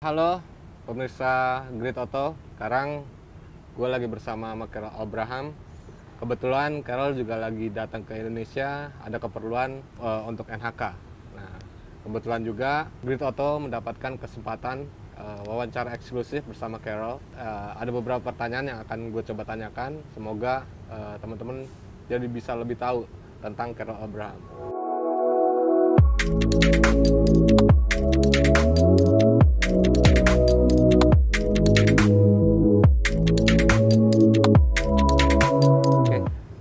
Halo, pemirsa GridOto. Sekarang gue lagi bersama Karel Abraham. Kebetulan Karel juga lagi datang ke Indonesia, ada keperluan untuk NHK. Nah, kebetulan juga GridOto mendapatkan kesempatan wawancara eksklusif bersama Karel. Ada beberapa pertanyaan yang akan gue coba tanyakan. Semoga teman-teman jadi bisa lebih tahu tentang Karel Abraham.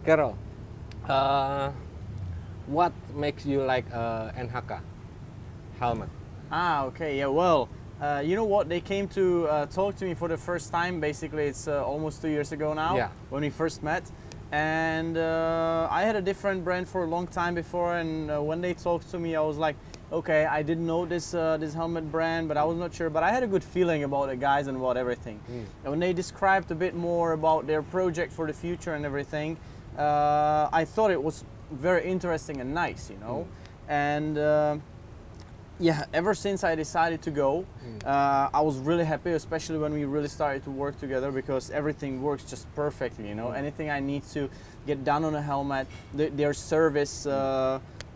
Karel, what makes you like NHK helmet? Okay, yeah, well, you know what, they came to talk to me for the first time. Basically, it's almost 2 years ago now, Yeah. when we first met. And I had a different brand for a long time before, and when they talked to me, I was like, okay, I didn't know this helmet brand, but I was not sure. But I had a good feeling about the guys and about everything. And when they described a bit more about their project for the future and everything, I thought it was very interesting and nice, you know. And yeah, ever since I decided to go, I was really happy, especially when we really started to work together, because everything works just perfectly, you know. Anything I need to get done on a helmet, their service,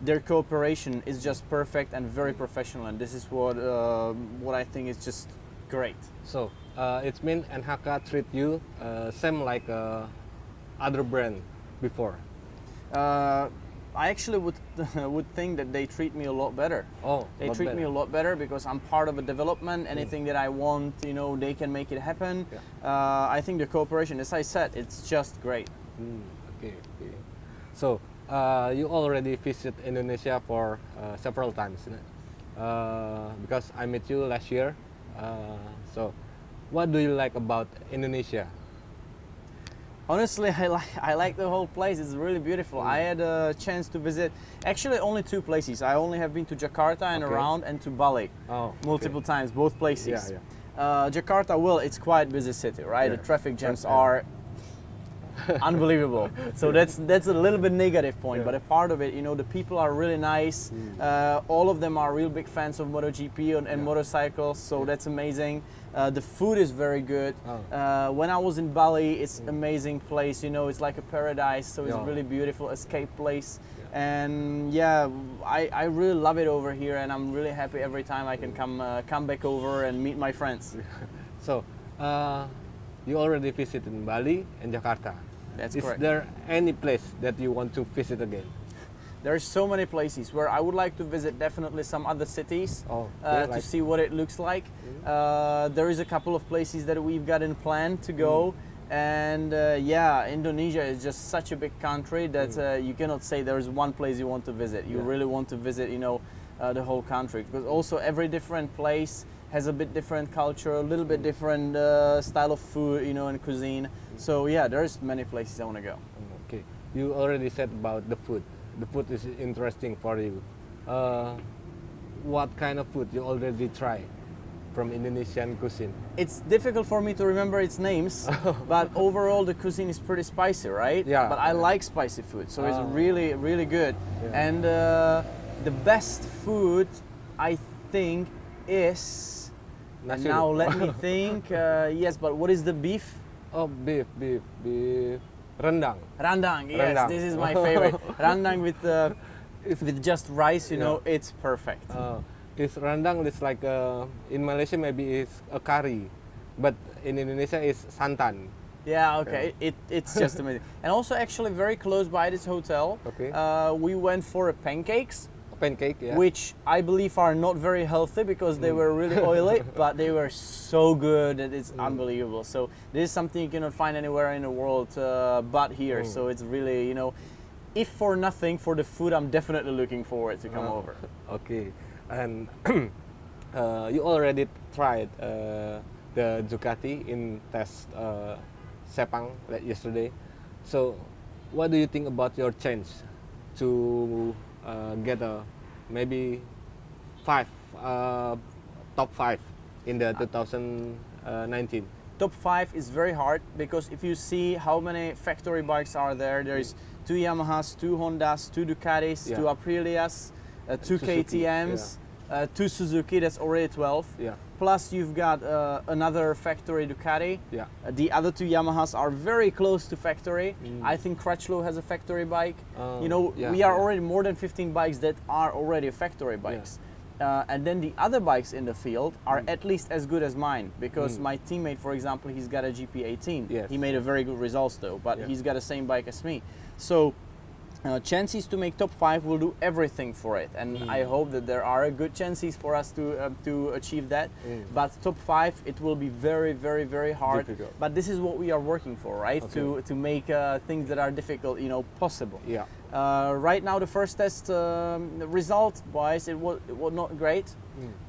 their cooperation is just perfect and very professional, and this is what I think is just great. So it means NHK treat you same like other brand before. I actually would think that they treat me a lot better. Oh, they treat me a lot better because I'm part of a development. Anything that I want, you know, they can make it happen. Yeah. I think the cooperation, as I said, it's just great. Okay. So you already visit Indonesia for several times, isn't it? Because I met you last year. So what do you like about Indonesia? Honestly, I like the whole place. It's really beautiful. I had a chance to visit actually only 2 places. I only have been to Jakarta and around, and to Bali multiple times, both places. Jakarta, well, it's quite busy city, right? The traffic jams are unbelievable. So that's a little bit negative point, but a part of it, you know, the people are really nice. All of them are real big fans of MotoGP and motorcycles, so that's amazing. The food is very good. When I was in Bali, it's amazing place, you know, it's like a paradise, so it's really beautiful escape place. And yeah, I really love it over here, and I'm really happy every time I can come back over and meet my friends. So you already visited Bali and Jakarta. That's Is correct. there any place that you want to visit again? There's so many places where I would like to visit, definitely some other cities to see what it looks like. There is a couple of places that we've got in plan to go. And yeah, Indonesia is just such a big country that you cannot say there is one place you want to visit. You really want to visit, you know, the whole country. Because also every different place has a bit different culture, a little bit different style of food, you know, and cuisine. So yeah, there's many places I want to go. Okay, you already said about the food. The food is interesting for you. What kind of food you already try from Indonesian cuisine? It's difficult for me to remember its names, but overall the cuisine is pretty spicy, right? Yeah. But I like spicy food, so it's really, really good. Yeah. And the best food, I think, is... And now let me think. Yes, but what is the beef? Oh, beef. Rendang. Rendang, yes, Rendang. this is my favorite. Rendang with just rice, you know, it's perfect. It's rendang. It's like in Malaysia maybe it's a curry, but in Indonesia it's santan. Yeah, okay, it's just amazing. And also actually very close by this hotel, we went for pancakes. Pancake, yeah. Which I believe are not very healthy because they were really oily, but they were so good that it's unbelievable. So this is something you cannot find anywhere in the world but here. So it's really, you know, if for nothing, for the food, I'm definitely looking forward to come over. Okay, and you already tried the Ducati in test Sepang yesterday. So what do you think about your change to get maybe top 5 in the 2019? Top 5 is very hard because if you see how many factory bikes are there, there is 2 Yamahas, 2 Hondas, 2 Ducatis, 2 Aprilias, 2 KTMs, 2 Suzuki, that's already 12. Yeah. Plus, you've got another factory Ducati. Yeah. The other two Yamahas are very close to factory. I think Crutchlow has a factory bike. We are already more than 15 bikes that are already factory bikes. And then the other bikes in the field are at least as good as mine, because my teammate, for example, he's got a GP18. Yes. He made a very good results though, but he's got the same bike as me. So chances to make top 5 will do everything for it, and I hope that there are good chances for us to achieve that. But top 5, it will be very, very, very hard. Difficult. But this is what we are working for, right? Okay. To make things that are difficult, possible. Yeah. Right now, the first test result-wise, it was not great,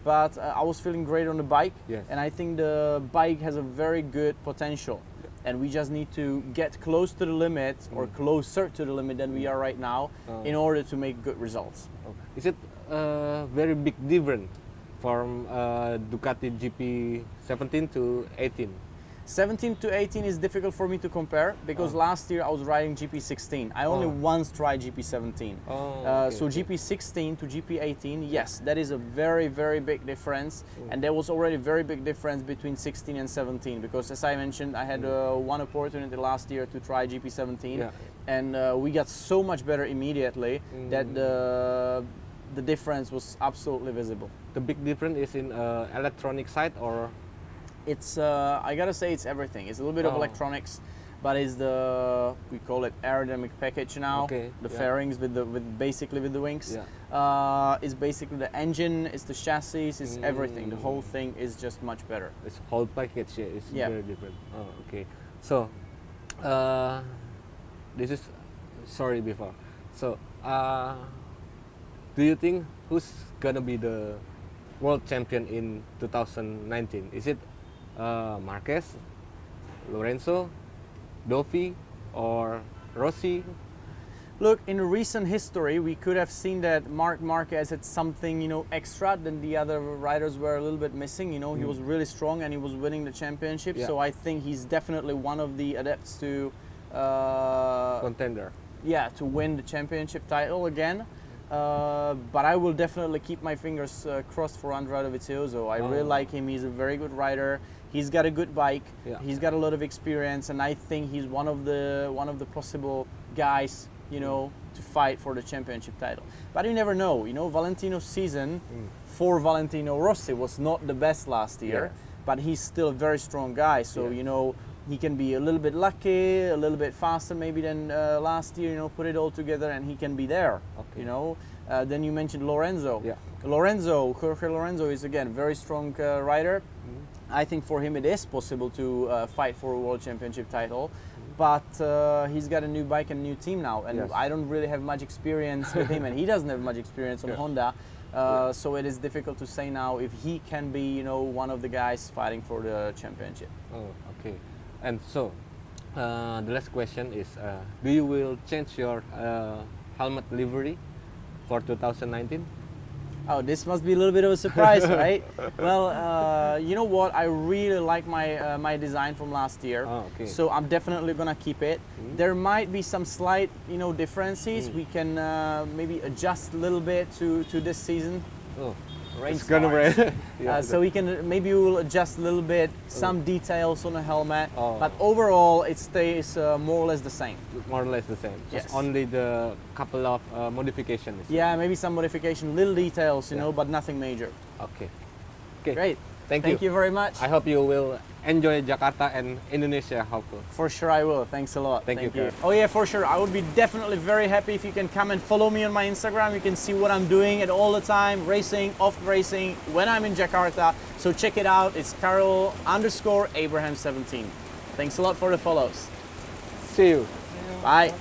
but I was feeling great on the bike, Yes. and I think the bike has a very good potential. And we just need to get close to the limit, or closer to the limit than we are right now, in order to make good results. Is it very big difference from Ducati GP17 to 18? 17 to 18 is difficult for me to compare, because last year I was riding GP16. I only once tried GP17. So GP16 to GP18, yes, that is a very, very big difference. And there was already a very big difference between 16 and 17, because as I mentioned, I had one opportunity last year to try GP17, and we got so much better immediately that the difference was absolutely visible. The big difference is in electronic side, or? It's I gotta say it's everything. It's a little bit of electronics, but it's we call it aerodynamic package now. The fairings with the wings. It's basically the engine, it's the chassis, it's everything. The whole thing is just much better. This whole package is very different. Oh, okay. So this is before. So do you think who's gonna be the world champion in 2019? Is it Marquez, Lorenzo, Dovi, or Rossi? Look, in recent history, we could have seen that Marc Marquez had something, extra than the other riders were a little bit missing. He was really strong and he was winning the championship. So I think he's definitely one of the adepts to Contender. Yeah, to win the championship title again. But I will definitely keep my fingers crossed for Andrea Dovizioso. I really like him. He's a very good rider. He's got a good bike. He's got a lot of experience, and I think he's one of the possible guys, to fight for the championship title. But you never know. Valentino's season for Valentino Rossi was not the best last year, but he's still a very strong guy. So he can be a little bit lucky, a little bit faster maybe than last year, put it all together and he can be there, Then you mentioned Lorenzo. Jorge Lorenzo is again a very strong rider. I think for him it is possible to fight for a world championship title, but he's got a new bike and a new team now, and I don't really have much experience with him, and he doesn't have much experience on Honda. So it is difficult to say now if he can be, one of the guys fighting for the championship. Oh, okay. And so, the last question is, do you will change your helmet livery for 2019? Oh, this must be a little bit of a surprise, right? Well, you know what? I really like my design from last year, so I'm definitely gonna keep it. There might be some slight, differences. We can maybe adjust a little bit to this season. It's gonna rain. So we will adjust a little bit, some details on the helmet, but overall it stays more or less the same. More or less the same. Just only the couple of modifications. Yeah, maybe some modification, little details, but nothing major. Okay. Great. Thank you. Thank you very much. I hope you will enjoy Jakarta and Indonesia, hopefully. For sure I will. Thanks a lot. Thank you. Oh yeah, for sure. I would be definitely very happy if you can come and follow me on my Instagram. You can see what I'm doing at all the time, racing, off racing, when I'm in Jakarta. So check it out. It's Karel_Abraham 17. Thanks a lot for the follows. See you. Bye.